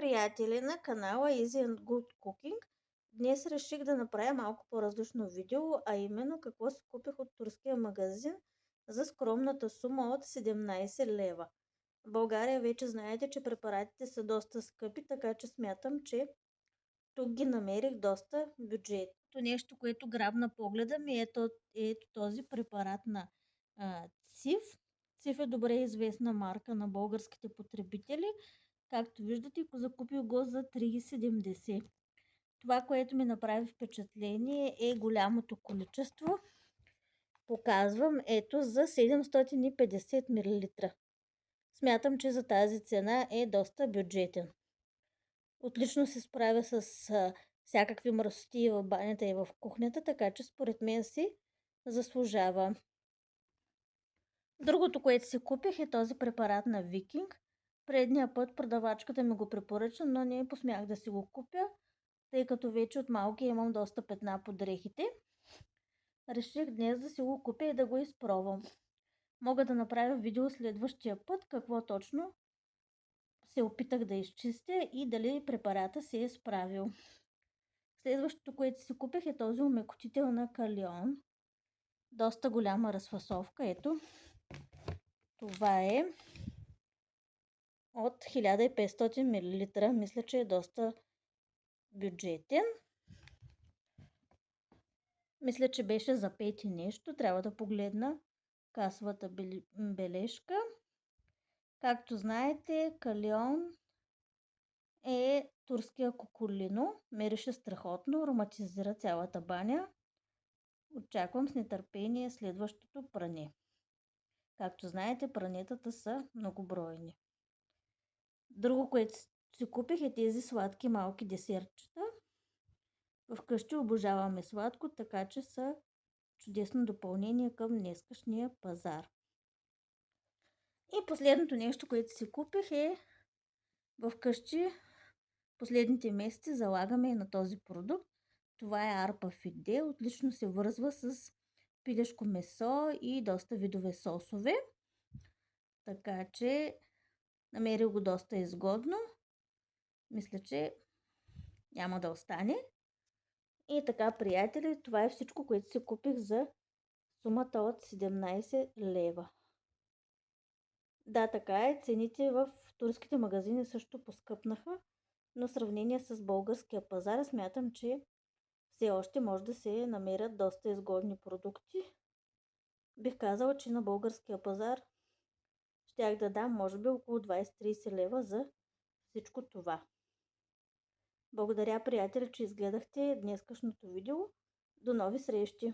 приятели на канала Easy and Good Cooking. Днес реших да направя малко по-различно видео, а именно какво си купих от турския магазин за скромната сума от 17 лева. В България вече знаете, че препаратите са доста скъпи, така че смятам, че тук ги намерих доста бюджетно. Нещо, което грабна погледа ми е ето този препарат на ЦИВ. ЦИВ е добре известна марка на българските потребители. Както виждате, закупих го за 3,70. Това, което ми направи впечатление е голямото количество. Показвам ето за 750 мл. Смятам, че за тази цена е доста бюджетен. Отлично се справя с всякакви мръсоти в банята и в кухнята, така че според мен си заслужава. Другото, което си купих е този препарат на Викинг. Предния път продавачката ми го препоръча, но не посмях да си го купя, тъй като вече от малки имам доста петна по дрехите. Реших днес да си го купя и да го изпробвам. Мога да направя видео следващия път, какво точно се опитах да изчистя и дали препарата се е справил. Следващото, което си купих е този омекотител на Калион. Доста голяма разфасовка, ето. Това е от 1500 мл. Мисля, че е доста бюджетен. Мисля, че беше за 5 нещо. Трябва да погледна касовата бележка. Както знаете, Калион е турския кукулино. Мирише страхотно, ароматизира цялата баня. Очаквам с нетърпение следващото пране. Както знаете, пранетата са многобройни. Друго, което си купих е тези сладки малки десертчета. Вкъщи обожаваме сладко, така че са чудесно допълнение към днескашния пазар. И последното нещо, което си купих е вкъщи последните месеци залагаме на този продукт. Това е арпа фиде. Отлично се връзва с пилешко месо и доста видове сосове. Така че намерих го доста изгодно. Мисля, че няма да остане. И така, приятели, това е всичко, което си купих за сумата от 17 лева. Да, така е. Цените в турските магазини също поскъпнаха, но в сравнение с българския пазар смятам, че все още може да се намерят доста изгодни продукти. Бих казала, че на българския пазар щях да дам може би около 20-30 лева за всичко това. Благодаря, приятели, че изгледахте днескашното видео. До нови срещи!